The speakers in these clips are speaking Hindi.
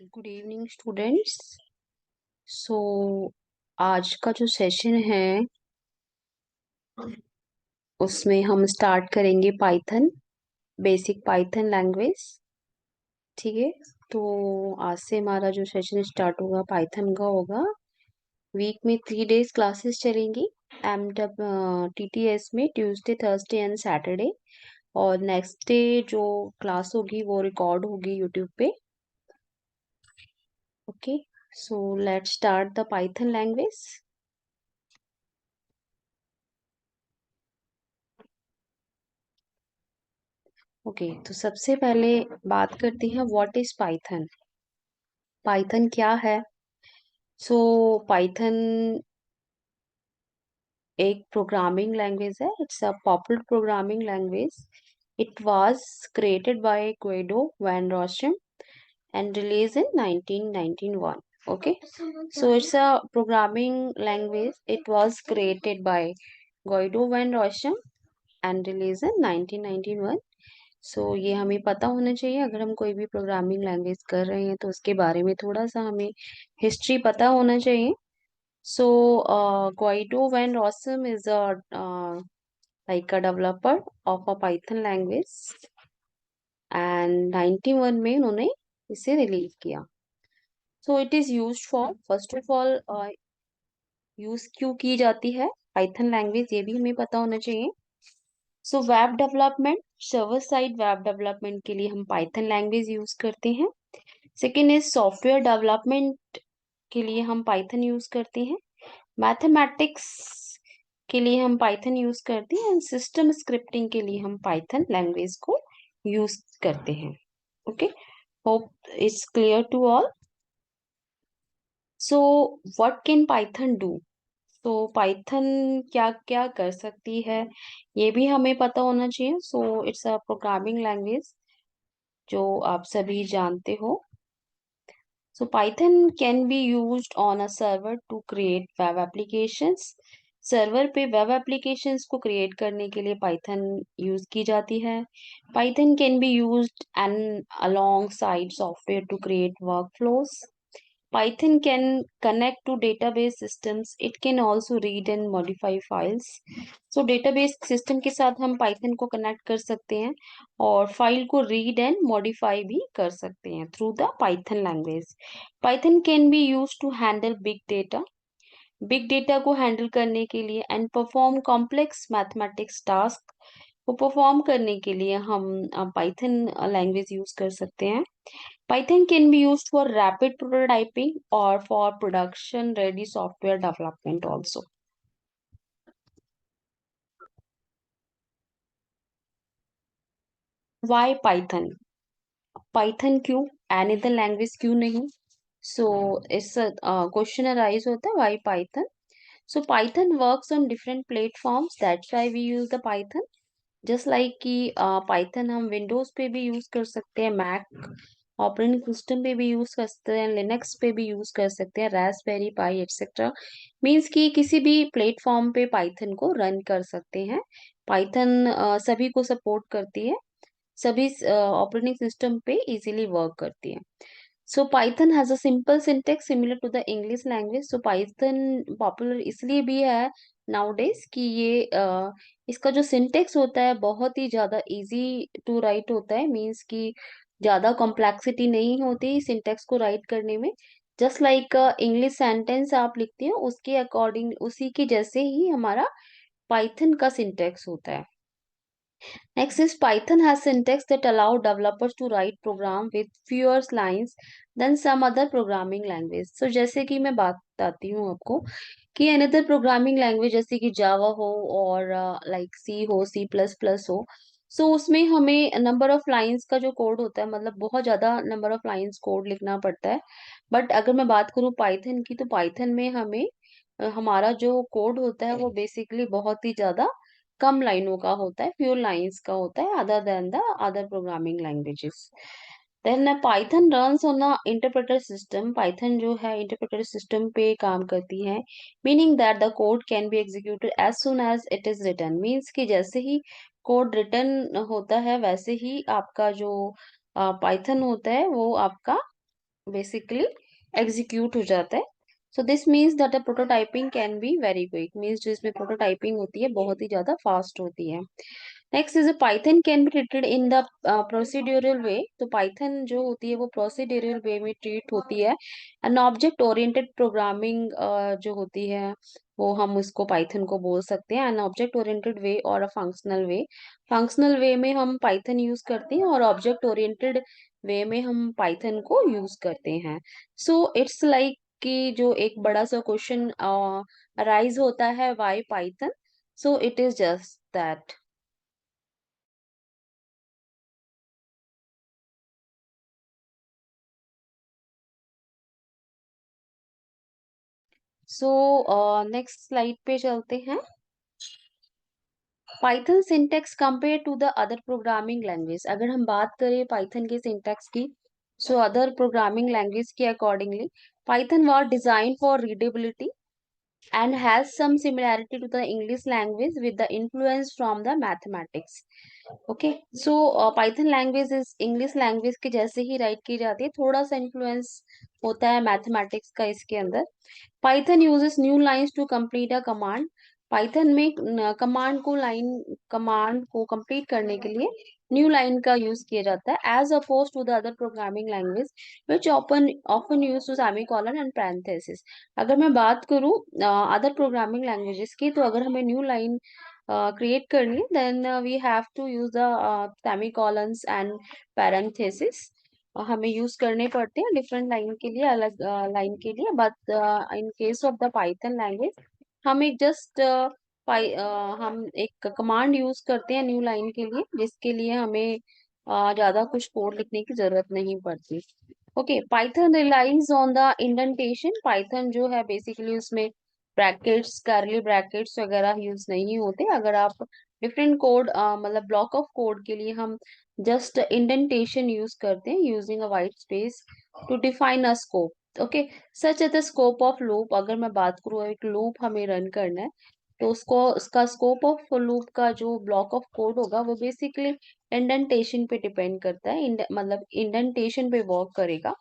Good evening students. सो आज का जो सेशन है उसमें हम स्टार्ट करेंगे पाइथन, बेसिक पाइथन लैंग्वेज। ठीक है, तो आज से हमारा जो सेशन स्टार्ट होगा पाइथन का होगा। वीक में 3 डेज क्लासेस चलेंगी। एम TTS में ट्यूसडे, थर्सडे एंड सैटरडे। और नेक्स्ट डे जो क्लास होगी वो रिकॉर्ड होगी यूट्यूब पे। Okay, so let's start the Python language. Okay, तो सबसे पहले बात करते हैं व्हाट इज पाइथन। पाइथन क्या है? सो पाइथन एक प्रोग्रामिंग लैंग्वेज है। It's a popular programming language. It was created by Guido van Rossum and released in 1991. Okay, so it's a programming language. It was created by Guido van Rossum and released in 1991. सो ये हमें पता होना चाहिए। अगर हम कोई भी प्रोग्रामिंग लैंग्वेज कर रहे हैं तो उसके बारे में थोड़ा सा हमें हिस्ट्री पता होना चाहिए। सो Guido van Rossum is a like a developer of a Python language and 91 में उन्होंने इसे रिलीज किया। सो it is used for, first of all use क्यों की जाती है पाइथन लैंग्वेज, ये भी हमें पता होना चाहिए। So web development, server side web development के लिए हम पाइथन लैंग्वेज यूज करते हैं। सेकेंड इज सॉफ्टवेयर डेवलपमेंट के लिए हम पाइथन यूज करते हैं। मैथमेटिक्स के लिए हम पाइथन यूज करते हैं एंड सिस्टम स्क्रिप्टिंग के लिए हम पाइथन लैंग्वेज को यूज करते हैं। Okay, hope it's clear to all. So what can Python do? तो पाइथन क्या क्या कर सकती है ये भी हमें पता होना चाहिए। So it's a programming language जो आप सभी जानते हो। So Python can be used on a server to create web applications. Server पे वेब एप्लीकेशंस को क्रिएट करने के लिए पाइथन यूज की जाती है। Python can be used and alongside software to create workflows. Python can connect to database systems. It can also read and modify files. So database system के साथ हम Python को connect कर सकते हैं और फाइल को read and modify भी कर सकते हैं through the Python language. Python can be used to handle big data. Big data को हैंडल करने के लिए and perform complex mathematics task को परफॉर्म करने के लिए हम पाइथन लैंग्वेज यूज कर सकते हैं। Python can be used for rapid prototyping और for production ready software development also. Why Python? Python क्यों, एनी अदर लैंग्वेज क्यों नहीं? सो इस क्वेश्चन अराइज होता है why Python. So Python works on different platforms, that's why we use the Python. Just like कि पाइथन हम विंडोज पे भी यूज कर सकते हैं, मैक ऑपरेटिंग सिस्टम पे भी यूज कर सकते हैं, लिनक्स पे भी यूज कर सकते हैं, रास्पबेरी पाई एक्सेट्रा। मीन्स कि किसी भी प्लेटफॉर्म पे पाइथन को रन कर सकते हैं। पाइथन सभी को सपोर्ट करती है, सभी ऑपरेटिंग सिस्टम पे इजीली वर्क करती है। So Python has a simple syntax similar to the English language. So Python popular इसलिए भी है नाउडेज कि ये इसका जो सिंटेक्स होता है बहुत ही ज्यादा इजी टू राइट होता है। मीन्स कि ज्यादा कॉम्प्लेक्सिटी नहीं होती सिंटेक्स को राइट करने में। जस्ट लाइक इंग्लिश सेंटेंस आप लिखते हो उसके अकॉर्डिंग, उसी के जैसे ही हमारा पाइथन का सिंटेक्स होता है। Next is Python has syntax that allow developers to write program with fewer lines than some other programming language. So जैसे कि मैं बात बताती हूँ आपको कि another programming language जैसे कि जावा हो और like सी हो, C++ हो, सो उसमें हमें नंबर ऑफ लाइंस का जो कोड होता है, मतलब बहुत ज्यादा नंबर ऑफ लाइंस कोड लिखना पड़ता है। बट अगर मैं बात करूँ पाइथन की, तो पाइथन में हमें हमारा जो कोड होता है वो बेसिकली बहुत ही ज्यादा कम लाइनों का होता है, फ्यू लाइंस का होता है other than the other programming languages. Then Python runs on a interpreter system. Python जो है इंटरप्रेटर सिस्टम पे काम करती है, meaning that the code can be executed as soon as it is written. Means कि जैसे ही कोड रिटर्न होता है वैसे ही आपका जो पाइथन होता है वो आपका बेसिकली एग्जीक्यूट हो जाता है. So this means that the prototyping can be very quick, means जो इसमें प्रोटोटाइपिंग होती है बहुत ही ज्यादा फास्ट होती है. Next is Python can be treated in the procedural way. तो पाइथन जो होती है वो प्रोसीड्यूरल वे में ट्रीट होती है. एन ऑब्जेक्ट ओरिएंटेड प्रोग्रामिंग जो होती है वो हम उसको पाइथन को बोल सकते हैं. एन ऑब्जेक्ट ओरिएंटेड वे और अ फंक्शनल वे. फंक्शनल वे में हम पाइथन यूज करते हैं और ऑब्जेक्ट ओरिएंटेड वे में हम पाइथन को यूज करते हैं. सो इट्स लाइक कि जो एक बड़ा सा क्वेश्चन अराइज होता है, why Python. So it is just that. So next slide पे चलते हैं. Python syntax compare to the other programming language. अगर हम बात करें पाइथन के सिंटेक्स की, सो अदर प्रोग्रामिंग लैंग्वेज के accordingly Python was design for readability and has some similarity to the English language with the influence from the mathematics. Okay, so Python language is English language के जैसे ही राइट की जाती है, थोड़ा सा इन्फ्लुएंस होता है मैथमेटिक्स का इसके अंदर. Python uses new lines to complete a command. Python में कमांड को कंप्लीट करने के लिए न्यू लाइन का यूज किया जाता है, as oppose to the other programming language which often use to semicolon and parenthesis. अगर मैं बात करूं अदर प्रोग्रामिंग लैंग्वेजेस की, तो अगर हमें न्यू लाइन क्रिएट करनी है then we have to use the semicolons and parenthesis. हमें यूज करने पड़ते हैं डिफरेंट लाइन के लिए, अलग लाइन के लिए. But in case of the Python language हम एक जस्ट हम एक कमांड यूज करते हैं न्यू लाइन के लिए, जिसके लिए हमें ज्यादा कुछ कोड लिखने की जरूरत नहीं पड़ती. Okay, Python relies on the indentation. Python जो है बेसिकली उसमें ब्रैकेट्स, करली ब्रैकेट्स वगैरह यूज नहीं होते. अगर आप डिफरेंट कोड मतलब ब्लॉक ऑफ कोड के लिए हम जस्ट इंडेंटेशन यूज करते हैं using a white space to define a scope. Okay, such at the scope of loop. अगर मैं बात करूँ एक लूप हमें रन करना है, तो उसको उसका स्कोप ऑफ लूप का जो ब्लॉक ऑफ कोड होगा वो बेसिकली इंडेंटेशन पे डिपेंड करता है, मतलब इंडेंटेशन पे वर्क करेगा.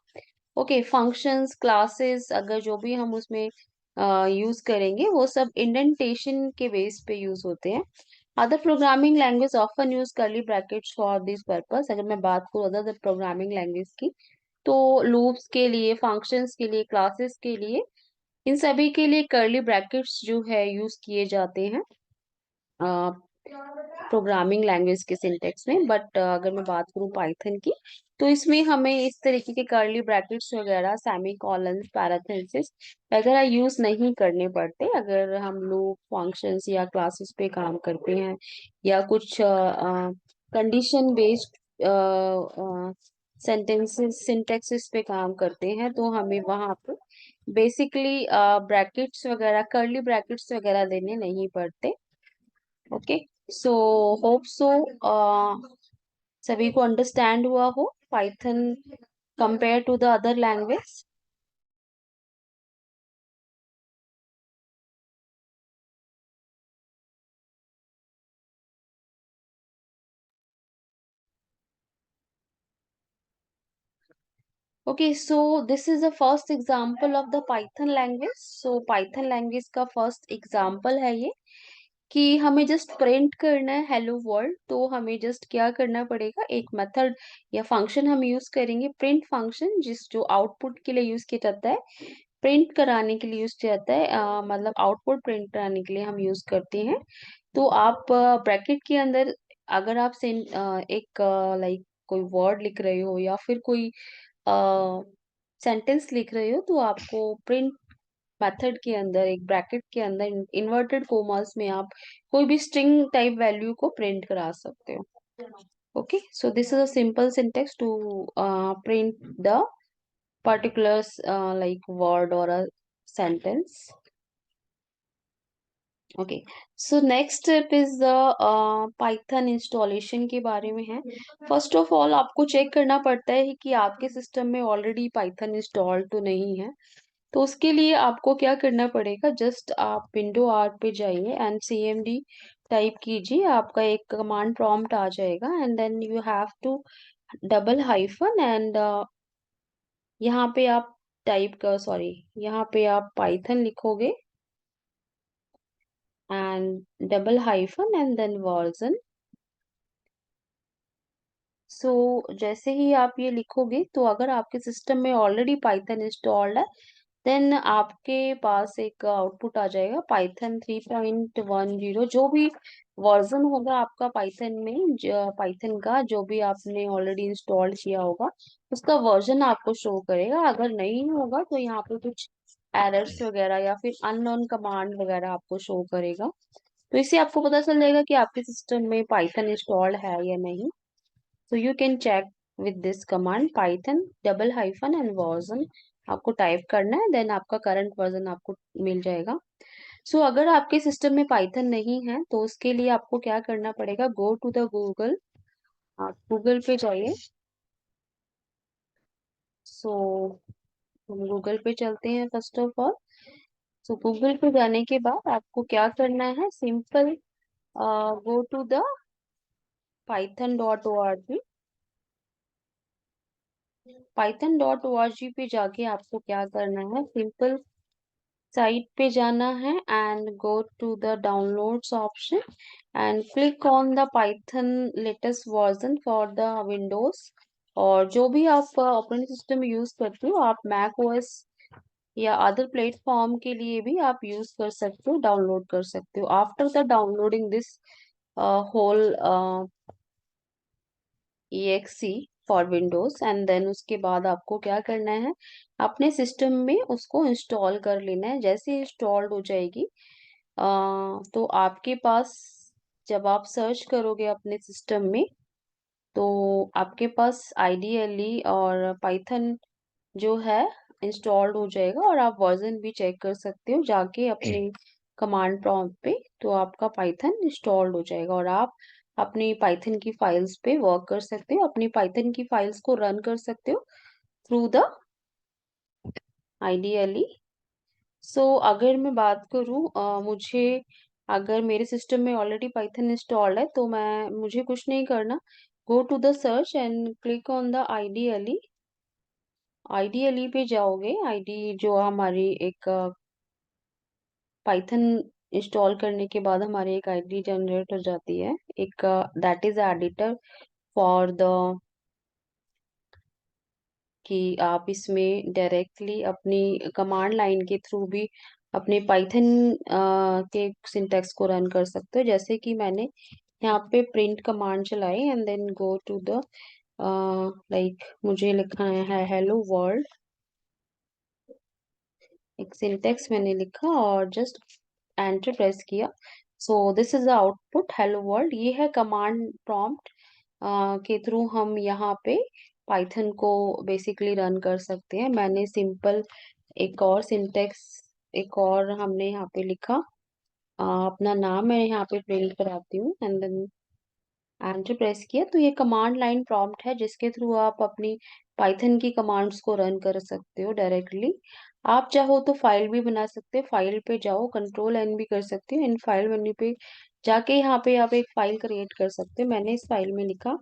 ओके, फंक्शंस, क्लासेस अगर जो भी हम उसमें यूज करेंगे वो सब इंडेंटेशन के बेस पे यूज होते हैं. Other programming language often use करली ब्रैकेट्स फॉर दिस पर्पस. अगर मैं बात करूँ अदर प्रोग्रामिंग लैंग्वेज की, तो लूप्स के लिए, फंक्शंस के लिए, क्लासेस के लिए, इन सभी के लिए कर्ली ब्रैकेट्स जो है यूज किए जाते हैं प्रोग्रामिंग लैंग्वेज के सिंटेक्स में. बट अगर मैं बात करूँ पाइथन की, तो इसमें हमें इस तरीके के कर्ली ब्रैकेट्स वगैरह, सेमी कॉलन्स, पैरेंथेसिस वगैरह यूज नहीं करने पड़ते. अगर हम लोग फंक्शंस या क्लासेस पे काम करते हैं या कुछ कंडीशन बेस्ड सेंटेंसेस, सिंटेक्सेस पे काम करते हैं, तो हमें वहां पे बेसिकली ब्रैकेट्स वगैरह, कर्ली ब्रैकेट्स वगैरह देने नहीं पड़ते. ओके, सो होप सो सभी को अंडरस्टैंड हुआ हो Python compare to the other language. Okay, so this is the first example of the Python language. So Python language का फर्स्ट एग्जांपल है ये, कि हमें जस्ट प्रिंट करना है हेलो वर्ल्ड. तो हमें जस्ट क्या करना पड़ेगा, एक मेथड या फंक्शन हम यूज करेंगे, प्रिंट फंक्शन, जिस जो आउटपुट के लिए यूज किया जाता है, प्रिंट कराने के लिए यूज किया जाता है, मतलब आउटपुट प्रिंट कराने के लिए हम यूज करते हैं. तो आप ब्रैकेट के अंदर अगर आप एक लाइक कोई वर्ड लिख रहे हो या फिर कोई सेंटेंस लिख रहे हो, तो आपको प्रिंट मेथड के अंदर एक ब्रैकेट के अंदर इन्वर्टेड कोमास में आप कोई भी स्ट्रिंग टाइप वैल्यू को प्रिंट करा सकते हो. Okay, so this is a simple syntax to print the particulars like word or a sentence. Okay, so next step is the Python installation के बारे में है. फर्स्ट ऑफ ऑल आपको चेक करना पड़ता है कि आपके सिस्टम में ऑलरेडी पाइथन इंस्टॉल तो नहीं है. तो उसके लिए आपको क्या करना पड़ेगा, जस्ट आप विंडो आर पे जाइए एंड cmd टाइप कीजिए. आपका एक कमांड प्रॉम्प्ट आ जाएगा and then you have to double hyphen and यहाँ पे आप टाइप कर सॉरी यहाँ पे आप पाइथन लिखोगे and double hyphen and then version. So जैसे ही आप ये लिखोगे तो अगर आपके सिस्टम में ऑलरेडी पाइथन इंस्टॉल्ड है देन आपके पास एक आउटपुट आ जाएगा पाइथन 3.10। जो भी वर्जन होगा आपका पाइथन में, पाइथन का जो भी आपने ऑलरेडी इंस्टॉल किया होगा उसका वर्जन आपको शो करेगा। अगर नहीं होगा तो यहाँ पे कुछ एरर्स वगैरह या फिर अननोन कमांड वगैरह आपको शो करेगा। तो इससे आपको पता चल जाएगा कि आपके सिस्टम में पाइथन इंस्टॉल्ड है या नहीं। So you can check with this command python double hyphen and version आपको टाइप करना है, देन आपका करंट वर्जन आपको मिल जाएगा। सो अगर आपके सिस्टम में पाइथन नहीं है तो उसके लिए आपको क्या करना पड़ेगा, गो टू द गूगल। आप गूगल पे जाइए। सो हम गूगल पे चलते हैं first of all. So Google पे जाने के बाद आपको क्या करना है, simple go to the python.org। python.org पे जाके आपको क्या करना है, सिंपल साइट पे जाना है and go to the downloads option and click on the Python latest version for the Windows. और जो भी आप ऑपरेटिंग सिस्टम यूज करते हो, आप मैक ओएस या अदर प्लेटफॉर्म के लिए भी आप यूज कर सकते हो, डाउनलोड कर सकते हो। After the downloading this whole exe for Windows and then उसके बाद आपको क्या करना है, अपने सिस्टम में उसको इंस्टॉल कर लेना है। जैसे इंस्टॉल्ड हो जाएगी तो आपके पास जब आप सर्च करोगे अपने सिस्टम में तो आपके पास आइडियली और पाइथन जो है इंस्टॉल्ड हो जाएगा और आप वर्जन भी चेक कर सकते हो जाके अपने कमांड प्रॉम्प्ट पे। तो आपका पाइथन इंस्टॉल्ड हो जाएगा और आप अपनी पाइथन की फाइल्स पे वर्क कर सकते हो, अपनी पाइथन की फाइल्स को रन कर सकते हो थ्रू द आइडियली। सो अगर मैं बात करूँ मुझे अगर मेरे सिस्टम में ऑलरेडी पाइथन इंस्टॉल्ड है तो मैं मुझे कुछ नहीं करना, go to the search and click on the ideally. Ideally पे जाओगे, आईडी जो हमारी एक पाइथन इंस्टॉल करने के बाद हमारी एक आईडी जनरेट हो जाती है, एक that is editor for the कि आप इसमें डायरेक्टली अपनी कमांड लाइन के थ्रू भी अपने पाइथन के सिंटैक्स को रन कर सकते हो। जैसे कि मैंने यहाँ पे प्रिंट कमांड चलाई and then go to the like मुझे लिखना है हेलो वर्ल्ड, एक सिंटेक्स मैंने लिखा और जस्ट एंटर प्रेस किया। सो this is the output hello world. ये है कमांड प्रॉम्प्ट के थ्रू हम यहाँ पे पाइथन को बेसिकली रन कर सकते हैं। मैंने सिंपल एक और सिंटेक्स एक और हमने यहाँ पे लिखा, अपना नाम मैं यहाँ पे प्रिंट कराती हूँ एंड देन एंटर प्रेस किया। तो ये कमांड लाइन प्रॉम्प्ट है जिसके थ्रू आप अपनी पाइथन की कमांड्स को रन कर सकते हो डायरेक्टली। आप चाहो तो फाइल भी बना सकते हो, फाइल पे जाओ कंट्रोल एन भी कर सकते हो, इन फाइल मेन्यू पे जाके यहाँ पे आप एक फाइल क्रिएट कर सकते हो। मैंने इस फाइल में लिखा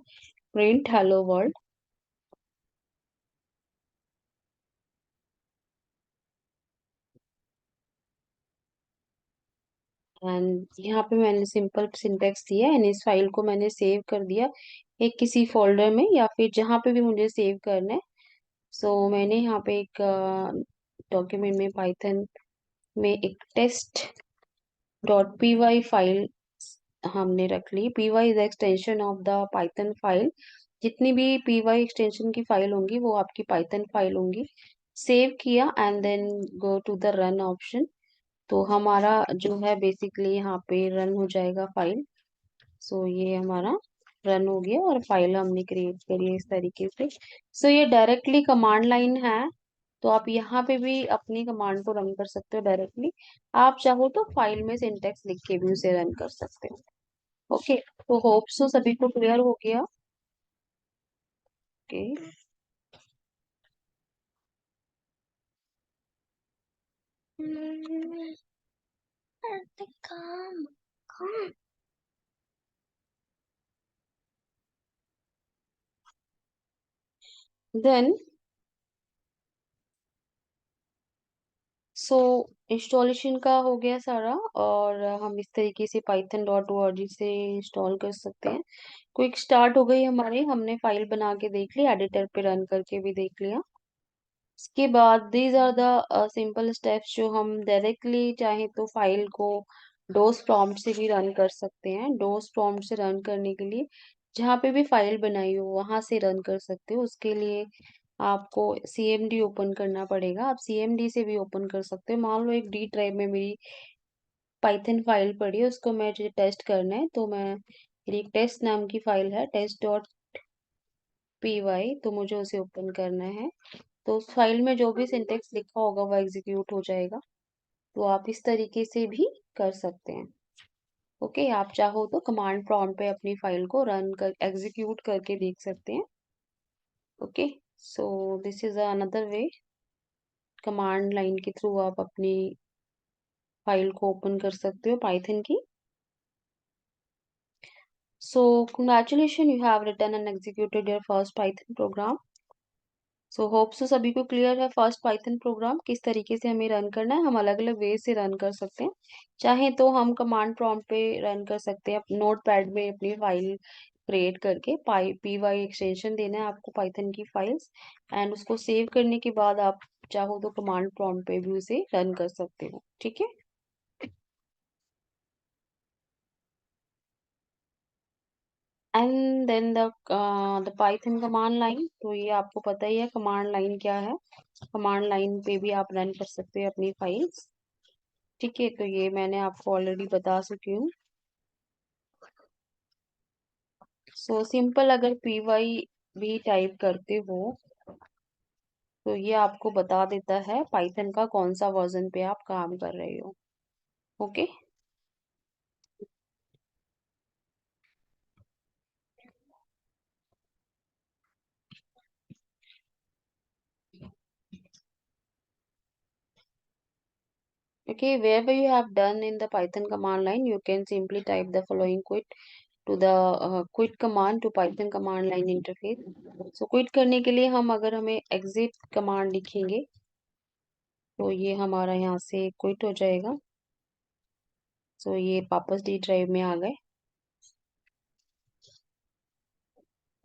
प्रिंट हेलो वर्ल्ड एंड यहाँ पे मैंने सिंपल सिंटेक्स दिया एंड इस फाइल को मैंने सेव कर दिया एक किसी फोल्डर में या फिर जहाँ पे भी मुझे सेव करना है। सो मैंने यहाँ पे एक डॉक्यूमेंट में पाइथन में एक test dot P Y file हमने रख ली। P Y is extension of the Python file. जितनी भी पी वाई एक्सटेंशन की फाइल होंगी वो आपकी पाइथन फाइल होंगी। सेव किया and then go to the run option. तो हमारा जो है बेसिकली यहाँ पे रन हो जाएगा फाइल। सो ये हमारा रन हो गया और फाइल हमने क्रिएट करी है इस तरीके से। सो ये डायरेक्टली कमांड लाइन है, तो आप यहाँ पे भी अपनी कमांड को रन कर सकते हो डायरेक्टली। आप चाहो तो फाइल में सिंटेक्स लिख के भी उसे रन कर सकते हो। ओके, तो होप सो सभी को क्लियर हो गया। ओके, देन सो इंस्टॉलेशन का हो गया सारा, और हम इस तरीके से python.org से इंस्टॉल कर सकते हैं। क्विक स्टार्ट हो गई हमारी, हमने फाइल बना के देख ली, एडिटर पे रन करके भी देख लिया। इसके बाद these are the simple steps जो हम डायरेक्टली चाहे तो फाइल को डोस प्रॉम्प्ट से भी रन कर सकते हैं। डोस प्रॉम्प्ट से रन करने के लिए जहाँ पे भी फाइल बनाई हो वहां से रन कर सकते हो। उसके लिए आपको CMD ओपन करना पड़ेगा। आप CMD से भी ओपन कर सकते हो। मान लो एक डी ड्राइव में मेरी पाइथन फाइल पड़ी है, उसको मुझे टेस्ट करना है, तो मैं मेरी टेस्ट नाम की फाइल है test.py, तो मुझे उसे ओपन करना है। तो उस फाइल में जो भी सिंटेक्स लिखा होगा वो एग्जीक्यूट हो जाएगा। तो आप इस तरीके से भी कर सकते हैं। ओके, आप चाहो तो कमांड प्रॉम्प्ट पे अपनी फाइल को रन कर एग्जीक्यूट करके देख सकते हैं। Okay, so this is another way. Command line के थ्रू आप अपनी फाइल को ओपन कर सकते हो पाइथन की। सो congratulations, you have written and executed your first Python program. So hope so सभी को क्लियर है फर्स्ट पाइथन प्रोग्राम किस तरीके से हमें रन करना है। हम अलग अलग वे से रन कर सकते हैं। चाहे तो हम कमांड प्रॉम्प्ट पे रन कर सकते हैं, नोट पैड में अपनी फाइल क्रिएट करके py एक्सटेंशन देना है आपको पाइथन की फाइल्स, एंड उसको सेव करने के बाद आप चाहो तो कमांड प्रॉम्प्ट पे भी उसे रन कर सकते हो। ठीक है। And then the Python command line, तो ये आपको पता ही है कमांड लाइन क्या है। कमांड लाइन पे भी आप रन कर सकते हो अपनी फाइल्स। ठीक है, तो ये मैंने आपको ऑलरेडी बता चुकी हूँ। सो सिंपल अगर py भी टाइप करते हो तो ये आपको बता देता है पाइथन का कौन सा वर्जन पे आप काम कर रहे हो। Okay. Okay, wherever you have done in the Python command line, you can simply type the following quit to the quit command to Python command line interface. So quit करने के लिए हम अगर हमें exit command लिखेंगे तो ये हमारा यहाँ से quit हो जाएगा। सो ये वापस डी ड्राइव में आ गए।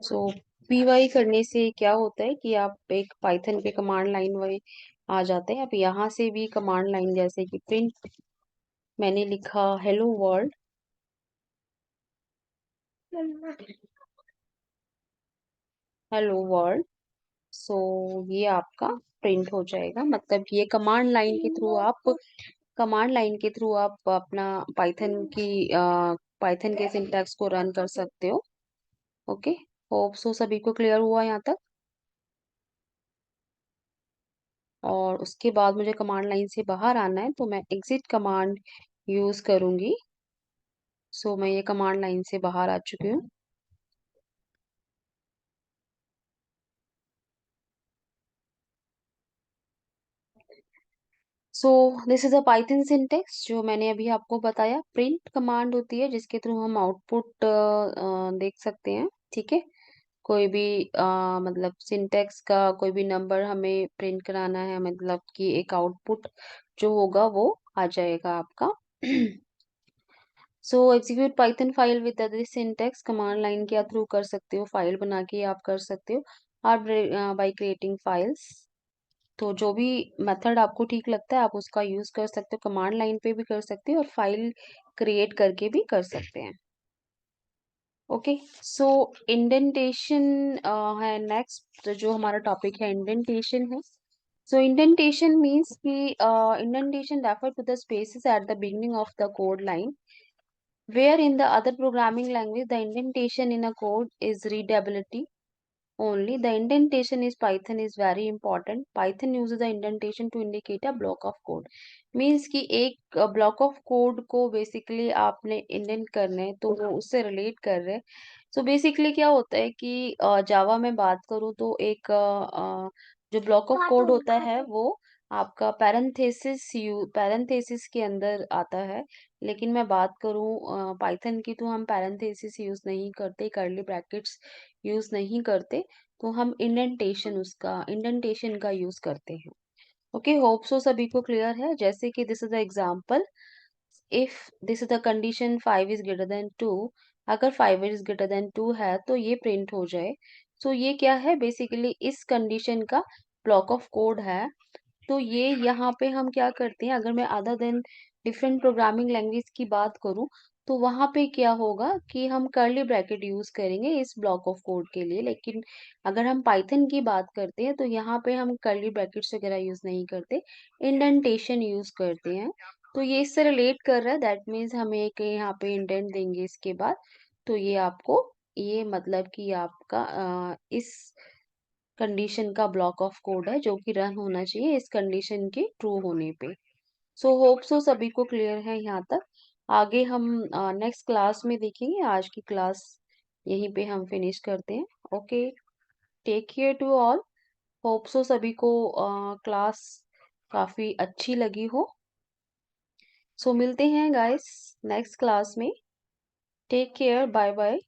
सो py करने से क्या होता है कि आप एक पाइथन पे कमांड लाइन वही आ जाते हैं। आप यहाँ से भी कमांड लाइन जैसे कि प्रिंट, मैंने लिखा हेलो वर्ल्ड, हेलो वर्ल्ड। सो ये आपका प्रिंट हो जाएगा। मतलब ये कमांड लाइन के थ्रू आप अपना पाइथन के सिंटैक्स को रन कर सकते हो। ओके, होप सो सभी को क्लियर हुआ यहाँ तक। और उसके बाद मुझे कमांड लाइन से बाहर आना है तो मैं एग्जिट कमांड यूज करूंगी। सो मैं ये कमांड लाइन से बाहर आ चुकी हूँ। So this is a Python syntax जो मैंने अभी आपको बताया। प्रिंट कमांड होती है जिसके थ्रू हम आउटपुट देख सकते हैं। ठीक है, कोई भी मतलब सिंटेक्स का कोई भी नंबर हमें प्रिंट कराना है, मतलब कि एक आउटपुट जो होगा वो आ जाएगा आपका। So execute Python file with this syntax, command line के थ्रू कर सकते हो, फाइल बना के आप कर सकते हो, और बाय क्रिएटिंग फाइल्स। तो जो भी मेथड आपको ठीक लगता है आप उसका यूज कर सकते हो। कमांड लाइन पे भी कर सकते हो और फाइल क्रिएट करके भी कर सकते हैं। ओके, सो इंडेंटेशन है नेक्स्ट जो हमारा टॉपिक है, इंडेंटेशन है। सो इंडेंटेशन मीन्स कि indentation refer to the spaces at the beginning of the code line, where in the other programming language the indentation in a code is readability only. The indentation is Python is very important. Python uses the indentation to indicate a block of code. Means कि एक block of code को basically आपने indent करना है तो वो उससे relate कर रहे हैं। So basically क्या होता है कि जावा में बात करूँ तो एक जो block of code होता है वो आपका पैरेंथेसिस के अंदर आता है। लेकिन मैं बात करूँ पाइथन की तो हम पैरेंथेसिस यूज नहीं करते, कर्ली ब्रैकेट्स यूज नहीं करते, तो हम इंडेंटेशन का यूज करते हैं। ओके, होप सो सभी को क्लियर है। जैसे कि this is the example, if this is the condition 5 is greater than 2, अगर 5 इज ग्रेटर देन 2 है तो ये प्रिंट हो जाए। सो ये क्या है, बेसिकली इस कंडीशन का ब्लॉक ऑफ कोड है। तो ये यहाँ पे हम क्या करते हैं, अगर मैं other than different programming language की बात करूँ, तो वहाँ पे क्या होगा कि हम कर्ली ब्रैकेट यूज करेंगे इस ब्लॉक ऑफ कोड के लिए। लेकिन अगर हम पाइथन की बात करते हैं तो यहाँ पे हम कर्ली ब्रैकेट्स वगैरह यूज नहीं करते, इंडेंटेशन यूज करते हैं। तो ये इससे रिलेट कर रहा है, दैट मीन्स हम एक यहाँ पे इंडेंट देंगे इसके बाद। तो ये आपको, ये मतलब कि आपका इस कंडीशन का ब्लॉक ऑफ कोड है जो कि रन होना चाहिए इस कंडीशन के ट्रू होने पे। सो होप सो सभी को क्लियर है यहाँ तक। आगे हम नेक्स्ट क्लास में देखेंगे। आज की क्लास यहीं पे हम फिनिश करते हैं। Okay, take care to all. Hope so सभी को क्लास काफी अच्छी लगी हो। सो मिलते हैं गाइस नेक्स्ट क्लास में। Take care, bye bye.